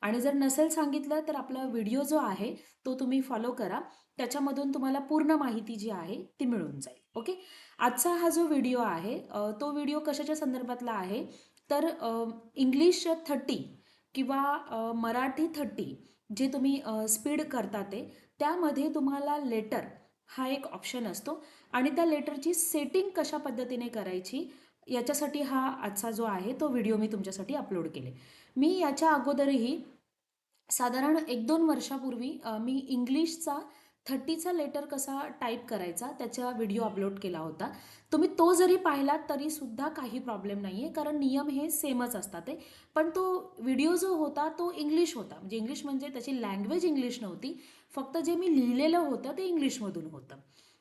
आणि जर नसेल सांगितलं तर आपला व्हिडिओ जो आहे तो तुम्ही फॉलो करा. त्याच्यामधून तुम्हाला पूर्ण माहिती जी आहे ती मिळून जाईल. ओके. आजचा हा जो व्हिडिओ आहे तो व्हिडिओ कशाच्या संदर्भातला आहे तर इंग्लिश 30 किंवा मराठी 30 जे तुम्ही स्पीड करता त्यामध्ये तुम्हाला लेटर हा एक ऑप्शन असतो आणि त्या लेटरची सेटिंग कशा पद्धतीने करायची याच्यासाठी हा आजचा जो आहे तो व्हिडिओ मी तुमच्यासाठी अपलोड केले. मी याच्या अगोदरही साधारण 1-2 वर्षापूर्वी मी इंग्लिशचा 30चा लेटर कसा टाईप करायचा त्याचा व्हिडिओ अपलोड केला होता. तुम्ही तो जरी पाहिलात तरी सुद्धा काही प्रॉब्लेम नाही आहे, कारण नियम हे सेमच असतात ते. पण तो व्हिडिओ जो होता तो इंग्लिश होता, म्हणजे इंग्लिश म्हणजे त्याची लँग्वेज इंग्लिश नव्हती. फक्त जे मी लिहिलेलं होतं ते इंग्लिशमधून होतं.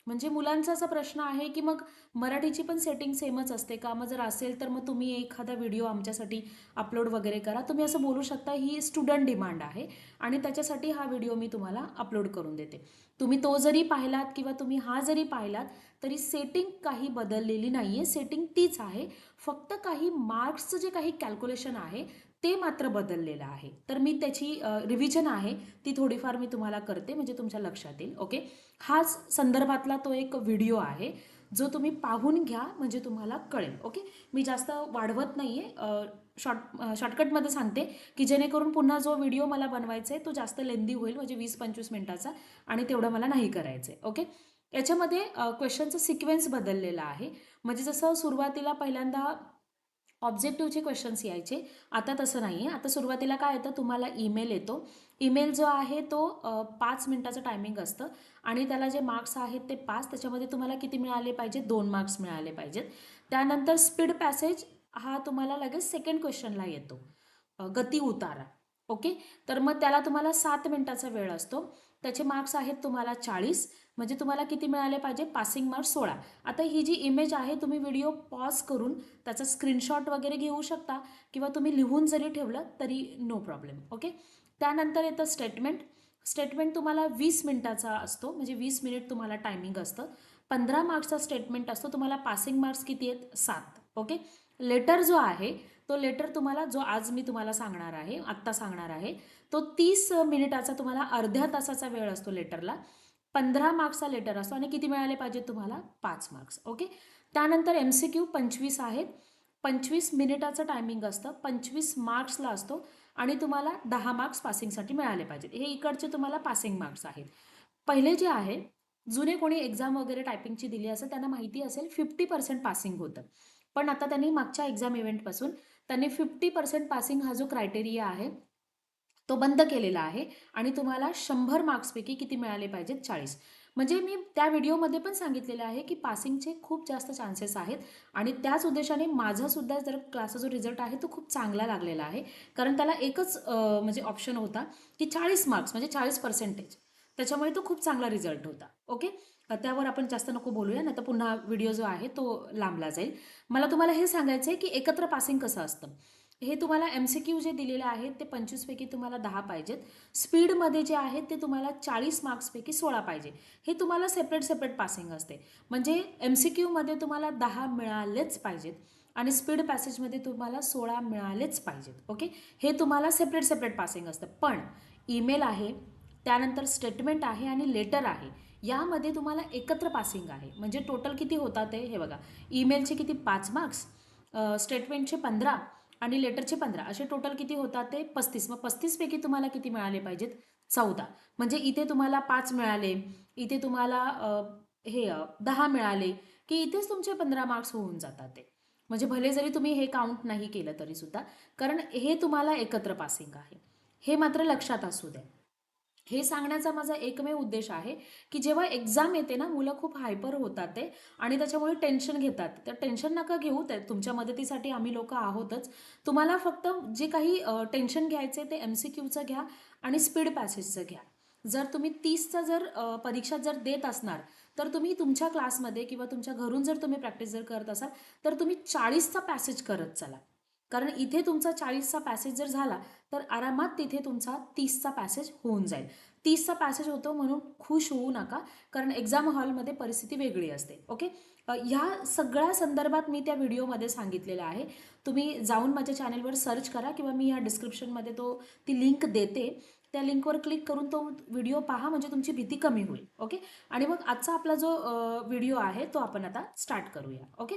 म्हणजे मुलांचा असा प्रश्न आहे की मग मराठीची पण सेटिंग सेमच असते का? मग जर असेल तर मग तुम्ही एखादा व्हिडिओ आमच्यासाठी अपलोड वगैरे करा. तुम्ही असं बोलू शकता, ही स्टुडंट डिमांड आहे आणि त्याच्यासाठी हा व्हिडिओ मी तुम्हाला अपलोड करून देते. तुम्ही तो जरी पाहिलात किंवा तुम्ही हा जरी पाहिलात तरी सेटिंग काही बदललेली नाही आहे, सेटिंग तीच आहे. फक्त काही मार्क्सचं जे काही कॅल्क्युलेशन आहे ते मात्र बदललेलं आहे. तर मी त्याची रिव्हिजन आहे ती थोडीफार मी तुम्हाला करते म्हणजे तुमच्या लक्षात येईल. ओके. हाच संदर्भातला तो एक व्हिडिओ आहे जो तुम्ही पाहून घ्या म्हणजे तुम्हाला कळेल. ओके. मी जास्त वाढवत नाही आहे, शॉर्टकटमध्ये सांगते की जेणेकरून पुन्हा जो व्हिडिओ मला बनवायचा आहे तो जास्त लेंदी होईल, म्हणजे 20-25 मिनिटाचा, आणि तेवढं मला नाही करायचं आहे. ओके. याच्यामध्ये क्वेश्चनचा सिक्वेन्स बदललेला आहे. म्हणजे जसं सुरुवातीला पहिल्यांदा ऑब्जेक्टिव्हचे क्वेश्चन्स यायचे, आता तसं नाही आहे. आता सुरुवातीला काय येतं, तुम्हाला ईमेल येतो. ईमेल जो आहे तो 5 मिनिटाचं टायमिंग असतं आणि त्याला जे मार्क्स आहेत ते 5, त्याच्यामध्ये तुम्हाला किती मिळाले पाहिजेत, 2 मार्क्स मिळाले पाहिजेत. त्यानंतर स्पीड पॅसेज हा तुम्हाला लगेच सेकंड क्वेश्चनला येतो, गती उतारा. ओके. तर मग त्याला तुम्हाला 7 मिनिटाचा वेळ असतो. त्याचे मार्क्स आहेत तुम्हाला 40, म्हणजे तुम्हाला किती मिळाले पाहिजे, पासिंग मार्क्स 16. आता ही जी इमेज आहे तुम्ही व्हिडिओ पॉज करून त्याचा स्क्रीनशॉट वगैरे घेऊ शकता किंवा तुम्ही लिहून जरी ठेवलं तरी नो प्रॉब्लेम. ओके. त्यानंतर येतं स्टेटमेंट. स्टेटमेंट तुम्हाला 20 मिनिटाचा असतो, म्हणजे 20 मिनिट तुम्हाला टायमिंग असतं. 15 मार्क्सचा स्टेटमेंट असतो. तुम्हाला पासिंग मार्क्स किती आहेत, 7. ओके. लेटर जो आहे तो लेटर तुम्हाला जो आज मी तुम्हाला सांगणार आहे, आत्ता सांगणार आहे, तो 30 मिनिटाचा, तुम्हाला अर्ध्या तासाचा वेळ असतो लेटरला. 15 मार्क्सचा लेटर असतो आणि किती मिळाले पाहिजे तुम्हाला, 5 मार्क्स. ओके. त्यानंतर MCQ 25 आहेत. 25 मिनिटाचं टायमिंग असतं, 25 मार्क्सला असतो आणि तुम्हाला 10 मार्क्स पासिंगसाठी मिळाले पाहिजेत. हे इकडचे तुम्हाला पासिंग मार्क्स आहेत. पहिले जे आहे, जुने कोणी एक्झाम वगैरे टायपिंगची दिली असेल त्यांना माहिती असेल 50% पासिंग होतं. पण आता त्यांनी मागच्या एक्झाम इव्हेंटपासून त्यांनी 50% पासिंग हा जो क्रायटेरिया आहे तो बंद केलेला आहे आणि तुम्हाला 100 मार्क्सपैकी किती मिळाले पाहिजेत, 40. म्हणजे मी त्या व्हिडिओमध्ये पण सांगितलेलं आहे की पासिंगचे खूप जास्त चान्सेस आहेत आणि त्याच उद्देशाने माझा सुद्धा जर क्लासचा जो रिझल्ट आहे तो खूप चांगला लागलेला आहे, कारण त्याला एकच म्हणजे ऑप्शन होता की 40 मार्क्स म्हणजे 40%. त्याच्यामुळे तो खूप चांगला रिझल्ट होता. ओके. त्यावर आपण जास्त नको बोलूया, नाही तर पुन्हा व्हिडिओ जो आहे तो लांबला जाईल. मला तुम्हाला हे सांगायचं आहे की एकत्र पासिंग कसं असतं. हे तुम्हाला MCQ जे दिलेले आहेत ते 25 पैकी तुम्हाला 10 पाहिजेत. स्पीडमध्ये जे आहेत ते तुम्हाला 40 मार्क्सपैकी 16 पाहिजे. हे तुम्हाला सेपरेट सेपरेट पासिंग असते. म्हणजे MCQ मध्ये तुम्हाला 10 मिळालेच पाहिजेत आणि स्पीड पॅसेजमध्ये तुम्हाला 16 मिळालेच पाहिजेत. ओके. हे तुम्हाला सेपरेट सेपरेट पासिंग असतं. पण ईमेल आहे, त्यानंतर स्टेटमेंट आहे आणि लेटर आहे, यामध्ये तुम्हाला एकत्र पासिंग आहे. म्हणजे टोटल किती होतात ते हे बघा. ईमेलचे किती, 5 मार्क्स, स्टेटमेंटचे 15 आणि लेटरचे 15, असे टोटल किती होतात ते 35. मग 35 पैकी तुम्हाला किती मिळाले पाहिजेत, 14. म्हणजे इथे तुम्हाला 5 मिळाले, इथे तुम्हाला 10 मिळाले की इथेच तुमचे 15 मार्क्स होऊन जातात ते. म्हणजे भले जरी तुम्ही हे काउंट नाही केलं तरी सुद्धा, कारण हे तुम्हाला एकत्र पासिंग आहे, हे मात्र लक्षात असू द्या. हे सांगण्याचा माझा एकमेव उद्देश आहे की जेव्हा एक्झाम येते ना, मुलं खूप हायपर होतात ते आणि त्याच्यामुळे टेन्शन घेतात. तर टेन्शन नका घेऊ, ते तुमच्या मदतीसाठी आम्ही लोक आहोतच. तुम्हाला फक्त जे काही टेन्शन घ्यायचे ते MCQचं घ्या आणि स्पीड पॅसेजचं घ्या. जर तुम्ही 30चा जर परीक्षा जर देत असणार तर तुम्ही तुमच्या क्लासमध्ये किंवा तुमच्या घरून जर तुम्ही प्रॅक्टिस जर करत असाल तर तुम्ही 40चा पॅसेज करत चला. कारण इथे तुमचा 40चा पॅसेज जर झाला तर आरामात तिथे तुमचा 30चा पॅसेज होऊन जाईल. 30चा पॅसेज होतो म्हणून खुश होऊ नका, कारण एक्झाम हॉलमध्ये परिस्थिती वेगळी असते. ओके. ह्या सगळ्या संदर्भात मी त्या व्हिडिओमध्ये सांगितलेलं आहे. तुम्ही जाऊन माझ्या चॅनलवर सर्च करा किंवा मी या डिस्क्रिप्शनमध्ये ती लिंक देते. त्या लिंकवर क्लिक करून तो व्हिडिओ पहा, म्हणजे तुमची भीती कमी होईल. ओके. आणि मग आजचा आपला जो व्हिडिओ आहे तो आपण आता स्टार्ट करूया. ओके.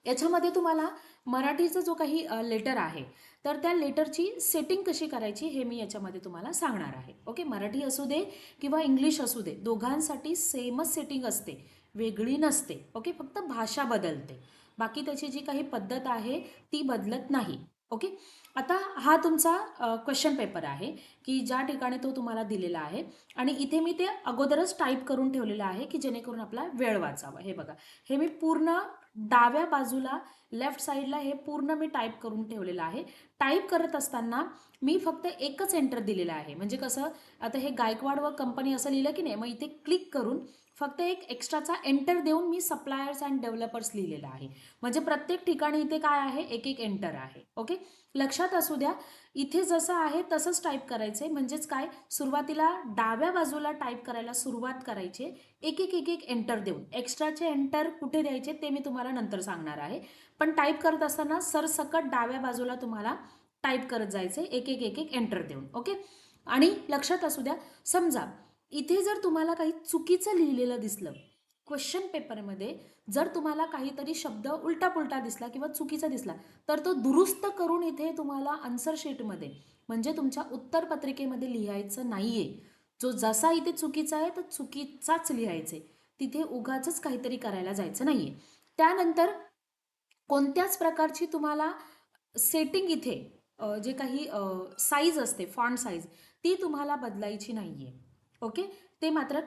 याच्यामध्ये तुम्हाला मराठीचा जो काही लेटर आहे तर त्या लेटरची सेटिंग कशी करायची हे मी याच्यामध्ये तुम्हाला सांगणार आहे. ओके. मराठी असू दे किंवा इंग्लिश असू दे, दोघांसाठी सेमच सेटिंग असते, वेगळी नसते. ओके. फक्त भाषा बदलते, बाकी त्याची जी काही पद्धत आहे ती बदलत नाही. ओके. आता हा तुमचा क्वेश्चन पेपर आहे की ज्या ठिकाणी तो तुम्हाला दिलेला आहे, आणि इथे मी ते अगोदरच टाईप करून ठेवलेलं आहे की जेणेकरून आपला वेळ वाचावा. हे बघा, हे मी पूर्ण डाव्या बाजूला लेफ्ट साईडला हे पूर्ण मी टाईप करून ठेवलेलं आहे. टाईप करत असताना मी फक्त एकच एंटर दिलेलं आहे. म्हणजे कसं, आता हे गायकवाड व कंपनी असं लिहिलं की नाही, मग इथे क्लिक करून फक्त एक एक्स्ट्राचा एंटर देऊन मी सप्लायर्स अँड डेव्हलपर्स लिहिलेलं आहे. म्हणजे प्रत्येक ठिकाणी इथे काय आहे, एक एक एंटर आहे. ओके. लक्षात असू द्या, इथे जसं आहे तसंच टाईप करायचं आहे. म्हणजेच काय, सुरुवातीला डाव्या बाजूला टाईप करायला सुरुवात करायची, एक एक एक एक एंटर देऊन. एक्स्ट्राचे एंटर कुठे द्यायचे ते मी तुम्हाला नंतर सांगणार आहे, पण टाईप करत असताना सरसकट डाव्या बाजूला तुम्हाला टाईप करत जायचे, एक एक एक एक एंटर देऊन. ओके. आणि लक्षात असू द्या, समजा इथे जर तुम्हाला काही चुकीचं लिहिलेलं दिसलं क्वेश्चन पेपरमध्ये, जर तुम्हाला काहीतरी शब्द उलटा पुलटा दिसला किंवा चुकीचा दिसला तर तो दुरुस्त करून इथे तुम्हाला आन्सर शीटमध्ये, म्हणजे तुमच्या उत्तरपत्रिकेमध्ये लिहायचं नाहीये. जो जसा इथे चुकीचा आहे तर चुकीचाच लिहायचे, तिथे उगाचच काहीतरी करायला जायचं नाहीये. त्यानंतर कोणत्याच प्रकारची तुम्हाला सेटिंग इथे जे काही साईज असते, फॉन्ट साईज, ती तुम्हाला बदलायची नाहीये. ओके. ते मात्र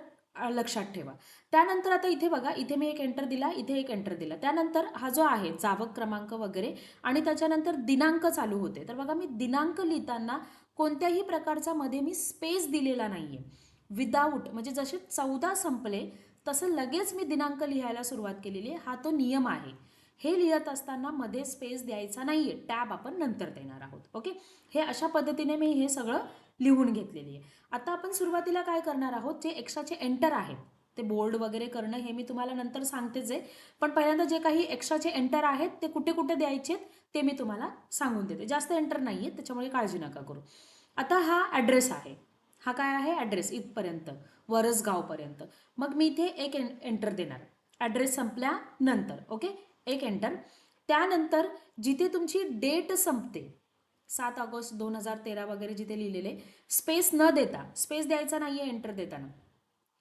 लक्षात ठेवा. त्यानंतर आता इथे बघा, इथे मी एक एंटर दिला, इथे एक एंटर दिला. त्यानंतर हा जो आहे जावक क्रमांक वगैरे, आणि त्याच्यानंतर दिनांक चालू होते. तर बघा, मी दिनांक लिहिताना कोणत्याही प्रकारचा मध्ये मी स्पेस दिलेला नाहीये. विदाऊट, म्हणजे जसे 14 संपले तसं लगेच मी दिनांक लिहायला सुरुवात केलेली आहे. हा तो नियम आहे. हे लिहित असताना मध्ये स्पेस द्यायचा नाहीये, टॅब आपण नंतर देणार आहोत. ओके. हे अशा पद्धतीने मी हे सगळं लिहून घेतलेली आहे. आता आपण सुरुवातीला काय करणार आहोत, जे एक्स्ट्राचे एंटर आहेत ते बोल्ड वगैरे करणं हे मी तुम्हाला नंतर सांगतेच आहे, पण पहिल्यांदा जे काही एक्स्ट्राचे एंटर आहेत ते कुठे कुठे द्यायचे ते मी तुम्हाला सांगून देते. जास्त एंटर नाही आहेत, त्याच्यामुळे काळजी नका करू. आता हा ॲड्रेस आहे, हा काय आहे, ॲड्रेस इथपर्यंत, वरसगावपर्यंत. मग मी इथे एक एंटर देणार ॲड्रेस संपल्यानंतर. ओके. एक एंटर. त्यानंतर जिथे तुमची डेट संपते, 7 ऑगस्ट 2013 वगैरे जिथे लिहिलेले, स्पेस न देता, स्पेस द्यायचा नाही आहे एंटर देताना,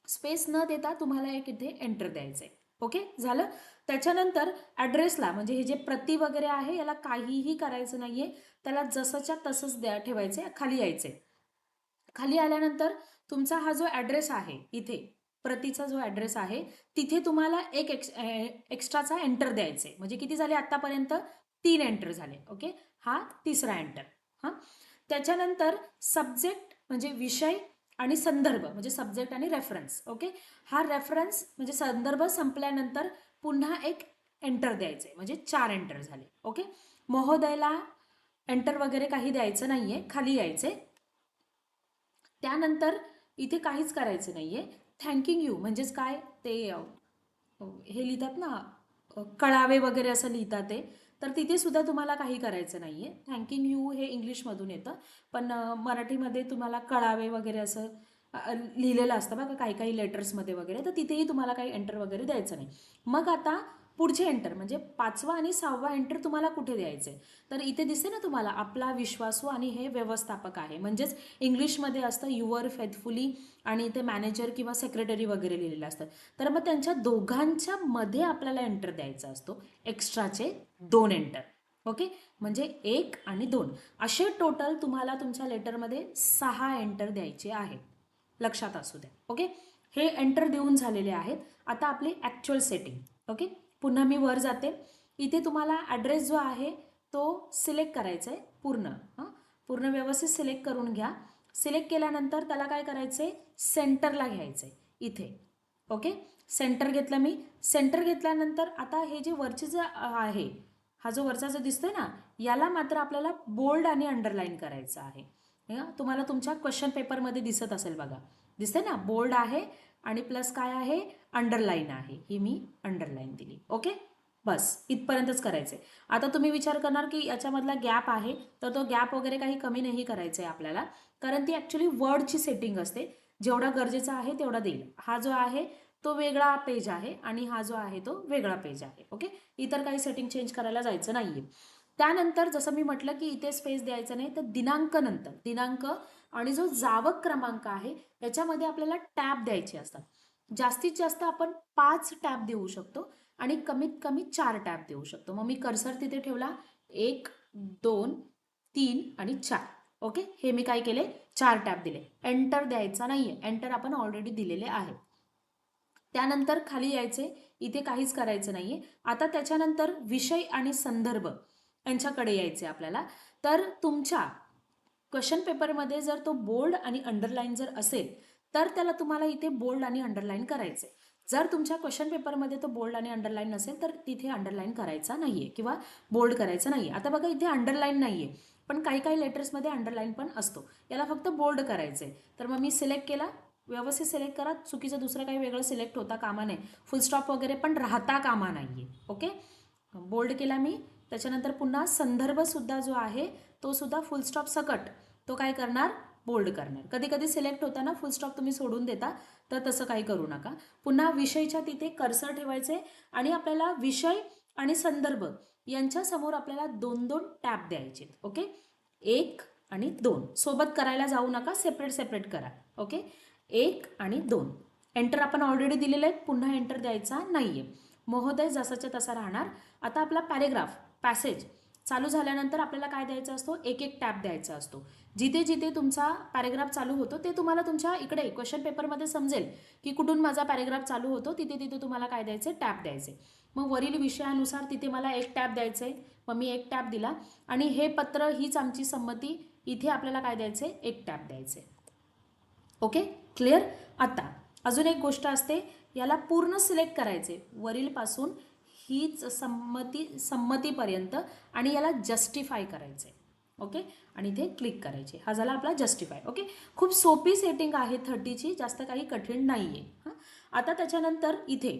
स्पेस न देता तुम्हाला एक इथे एंटर द्यायचं आहे. ओके. झालं. त्याच्यानंतर ॲड्रेसला, म्हणजे हे जे प्रति वगैरे आहे याला काहीही करायचं नाही आहे, त्याला जसंच्या तसंच ठेवायचं आहे, खाली यायचं आहे. खाली आल्यानंतर तुमचा हा जो ॲड्रेस आहे इथे, प्रतीचा जो ॲड्रेस आहे तिथे तुम्हाला एक एक्स्ट्राचा एंटर द्यायचा आहे. म्हणजे किती झाले आत्तापर्यंत, 3 एंटर झाले. ओके. हा तिसरा एंटर. हां. त्याच्यानंतर सब्जेक्ट म्हणजे विषय आणि संदर्भ, म्हणजे सब्जेक्ट आणि रेफरन्स. ओके. हा रेफरन्स म्हणजे संदर्भ संपल्यानंतर पुन्हा एक एंटर द्यायचे, म्हणजे 4 एंटर झाले. ओके. महोदयला एंटर वगैरे काही द्यायचं नाहीये, खाली यायचे. त्यानंतर इथे काहीच करायचं नाहीये. थँकिंग यू म्हणजेच काय, ते हे लिहितात ना, कळावे वगैरे असं लिहितात ते, तर तिथे सुद्धा तुम्हाला काही करायचं नाहीये. थँकिंग यू हे इंग्लिशमधून येतं, पण मराठीमध्ये तुम्हाला कळावे वगैरे असं लिहिलेलं असतं बघा काही काही लेटर्समध्ये वगैरे, तर तिथेही तुम्हाला काही एंटर वगैरे द्यायचं नाही. मग आता पुढचे एंटर म्हणजे 5वा आणि 6वा एंटर तुम्हाला कुठे द्यायचे, तर इथे दिसते ना तुम्हाला, आपला विश्वासू आणि हे व्यवस्थापक आहे. म्हणजेच इंग्लिशमध्ये असतं युअर फेथफुली, आणि इथे मॅनेजर किंवा सेक्रेटरी वगैरे लिहिलेलं असतं. तर मग त्यांच्या दोघांच्या मध्ये आपल्याला एंटर द्यायचा असतो, एक्स्ट्राचे 2 एंटर. ओके. म्हणजे 1 आणि 2 असे टोटल तुम्हाला तुमच्या लेटरमध्ये 6 एंटर द्यायचे आहेत. लक्षात असू द्या. ओके. हे एंटर देऊन झालेले आहेत. आता आपली ॲक्च्युअल सेटिंग. ओके. पुन्हा मी वर जाते. इथे तुम्हाला ॲड्रेस जो आहे तो सिलेक्ट करायचा आहे पूर्ण. पूर्ण व्यवस्थित सिलेक्ट करून घ्या. सिलेक्ट केल्यानंतर त्याला काय करायचं आहे, सेंटरला घ्यायचं आहे इथे. ओके. सेंटर घेतलं मी. सेंटर घेतल्यानंतर आता हे जे वरचे जे आहे, हा जो वरचा जो दिसतोय ना, याला मात्र आपल्याला बोल्ड आणि अंडरलाईन करायचं आहे. तुम्हाला तुमच्या क्वेश्चन पेपरमध्ये दिसत असेल बघा, दिसते ना, बोल्ड आहे आणि प्लस काय आहे, अंडरलाईन आहे. ही मी अंडरलाईन दिली. ओके, बस इथपर्यंतच करायचे. आता तुम्ही विचार करणार की याच्यामधला गॅप आहे, तर तो गॅप वगैरे काही कमी नाही करायचा आहे आपल्याला, कारण ती ॲक्च्युली वर्डची सेटिंग असते. जेवढा गरजेचा आहे तेवढा देईल. हा जो आहे तो वेगळा पेज आहे आणि हा जो आहे तो वेगळा पेज आहे. ओके, इतर काही सेटिंग चेंज करायला जायचं नाहीये. त्यानंतर जसं मी म्हटलं की इथे स्पेस द्यायचं नाही, तर दिनांक नंतर दिनांक आणि जो जावक क्रमांक आहे याच्यामध्ये आपल्याला टॅब द्यायचे असतात. जास्तीत जास्त आपण 5 टॅब देऊ शकतो आणि कमीत कमी 4 टॅब देऊ शकतो. मग मी कर्सर तिथे ठेवला 1, 2, 3 आणि 4. ओके, हे मी काय केले, 4 टॅब दिले. एंटर द्यायचा नाहीये, एंटर आपण ऑलरेडी दिलेले आहे. त्यानंतर खाली यायचे, इथे काहीच करायचं नाहीये. आता त्याच्यानंतर विषय आणि संदर्भ यांच्याकडे यायचे आपल्याला. तर तुमच्या क्वेश्चन पेपरमध्ये जर तो बोल्ड आणि अंडरलाईन जर असेल तर त्याला तुम्हाला इथे बोल्ड आणि अंडरलाईन करायचे. जर तुमच्या क्वेश्चन पेपरमध्ये तो बोल्ड आणि अंडरलाईन नसेल तर तिथे अंडरलाईन करायचा नाहीये किंवा बोल्ड करायचं नाहीये. आता बघा इथे अंडरलाईन नाहीये, पण काही काही लेटर्समध्ये अंडरलाईन पण असतो. याला फक्त बोल्ड करायचंय. तर मग मी सिलेक्ट केला, व्यवस्थित सिलेक्ट करा, चुकीचं दुसरं काही वेगळं सिलेक्ट होता कामा नये, फुल स्टॉप वगैरे पण राहता कामा नाहीये. ओके, बोल्ड केला मी. त्याच्यानंतर पुन्हा संदर्भ सुद्धा जो आहे तो सुद्धा फुल स्टॉप सकट तो काय करणार, बोल्ड करणार. कधी कधी सिलेक्ट होताना फुल स्टॉप तुम्ही सोडून देता, तर तसं काही करू नका. पुन्हा विषयच्या तिथे कर्सर ठेवायचे आणि आपल्याला विषय आणि संदर्भ यांच्या समोर आपल्याला 2-2 टॅब द्यायचे. ओके, 1 आणि 2 सोबत करायला जाऊ नका, सेपरेट सेपरेट करा. ओके, 1 आणि 2. एंटर आपण ऑलरेडी दिलेले आहेत, पुन्हा एंटर द्यायचा नाहीये. महोदय जसाच्या तसा राहणार. आता आपला पॅरेग्राफ पॅसेज चालू झाल्यानंतर आपल्याला काय द्यायचा असतो, एक एक टॅब द्यायचा असतो. जिथे जिथे तुमचा पॅरेग्राफ चालू होतो ते तुम्हाला तुमच्या इकडे क्वेश्चन पेपरमध्ये समजेल की कुठून माझा पॅरेग्राफ चालू होतो, तिथे तिथे तुम्हाला काय द्यायचे, टॅब द्यायचे. मग वरील विषयानुसार तिथे मला एक टॅब द्यायचे, मग मी एक टॅब दिला. आणि हे पत्र, हीच आमची संमती, इथे आपल्याला काय द्यायचे, एक टॅब द्यायचे. Okay, clear. आता अजून एक गोष्ट असते, याला पूर्ण सिलेक्ट करायचे वरीलपासून हीच संमतीपर्यंत आणि याला जस्टिफाय करायचे. ओके, आणि इथे क्लिक करायचे. हा झाला आपला जस्टिफाय. ओके, खूप सोपी सेटिंग आहे 30ची, जास्त काही कठीण नाही आहे. आता त्याच्यानंतर इथे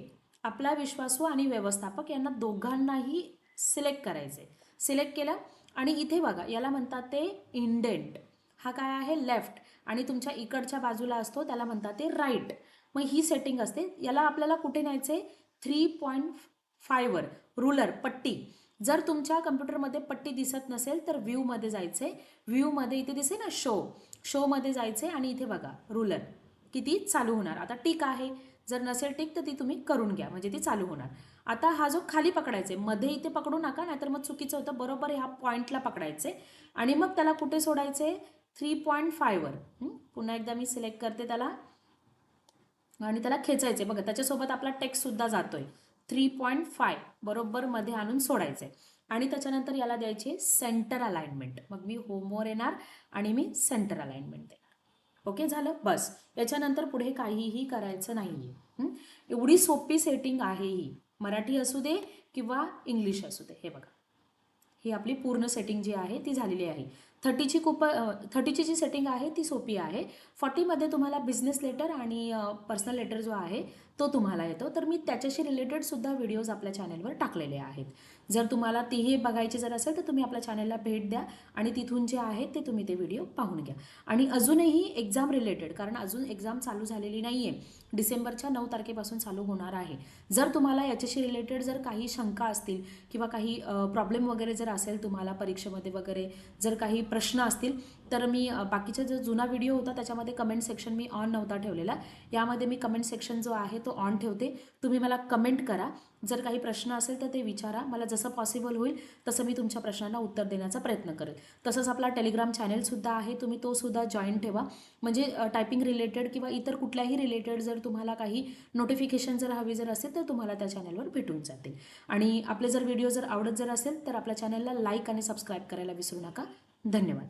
आपला विश्वासू आणि व्यवस्थापक यांना दोघांनाही सिलेक्ट करायचे. सिलेक्ट केलं आणि इथे बघा याला म्हणतात ते इंडेंट. हा काय आहे, लेफ्ट, आणि तुमच्या इकडच्या बाजूला असतो त्याला म्हणतात ते राईट. मग ही सेटिंग असते. याला आपल्याला कुठे न्यायचे, 3.5 वर रुलर पट्टी. जर तुमच्या कम्प्युटरमध्ये पट्टी दिसत नसेल तर व्ह्यूमध्ये जायचे. व्ह्यूमध्ये इथे दिसे ना शोमध्ये जायचे आणि इथे बघा रुलर किती चालू होणार. आता टिक आहे, जर नसेल टिक तर ती तुम्ही करून घ्या, म्हणजे ती चालू होणार. आता हा जो खाली पकडायचे, मध्ये इथे पकडू नका, नाहीतर मग चुकीचं होतं. बरोबर ह्या पॉईंटला पकडायचे आणि मग त्याला कुठे सोडायचे, 3.5 वर. पुन्हा एकदा मी सिलेक्ट करते त्याला आणि त्याला खेचायचे. बघा त्याच्यासोबत आपला टेक्स्ट सुद्धा जातोय. 3.5 बरोबर मध्ये आणून सोडायचे आणि त्याच्यानंतर याला द्यायचे सेंटर अलाइनमेंट. मग मी होमवर येणार आणि मी सेंटर अलाइनमेंट देणार. ओके, झालं, बस. याच्यानंतर पुढे काहीही करायचं नाहीये. एवढी सोपी सेटिंग आहे ही, मराठी असू दे किंवा इंग्लिश असू दे. हे बघा, ही आपली पूर्ण सेटिंग जी आहे ती झालेली आहे. 30ची जी सेटिंग आहे ती सोपी आहे. 40मध्ये तुम्हाला बिझनेस लेटर आणि पर्सनल लेटर जो आहे तो तुम्हाला येतो. तर मी त्याच्याशी रिलेटेड सुद्धा व्हिडिओज आपल्या चॅनलवर टाकलेले आहेत. जर तुम्हाला तीही बघायची जर असेल तर तुम्ही आपल्या चॅनलला भेट द्या आणि तिथून जे आहे ते तुम्ही ते व्हिडिओ पाहून घ्या. आणि अजूनही एक्झाम रिलेटेड, कारण अजून एक्झाम चालू झालेली नाही आहे, डिसेंबरच्या 9 तारखेपासून चालू होणार आहे. जर तुम्हाला याच्याशी रिलेटेड जर काही शंका असतील किंवा काही प्रॉब्लेम वगैरे जर असेल तुम्हाला परीक्षेमध्ये वगैरे, जर काही प्रश्न असतील तर मी बाकीचा जो जुना व्हिडिओ होता त्याच्यामध्ये कमेंट सेक्शन मी ऑन नव्हता ठेवलेला, यामध्ये मी कमेंट सेक्शन जो आहे तो ऑन ठेवते. तुम्ही मला कमेंट करा, जर काही प्रश्न असेल तर ते विचारा. मला जसं पॉसिबल होईल तसं मी तुमच्या प्रश्नांना उत्तर देण्याचा प्रयत्न करेल. तसंच आपला टेलिग्राम चॅनलसुद्धा आहे, तुम्ही तो सुद्धा जॉईन ठेवा. म्हणजे टायपिंग रिलेटेड किंवा इतर कुठल्याही रिलेटेड जर तुम्हाला काही नोटिफिकेशन जर हवी जर असेल तर तुम्हाला त्या चॅनलवर भेटून जातील. आणि आपले जर व्हिडिओ जर आवडत जर असेल तर आपल्या चॅनलला लाईक आणि सबस्क्राईब करायला विसरू नका. धन्यवाद.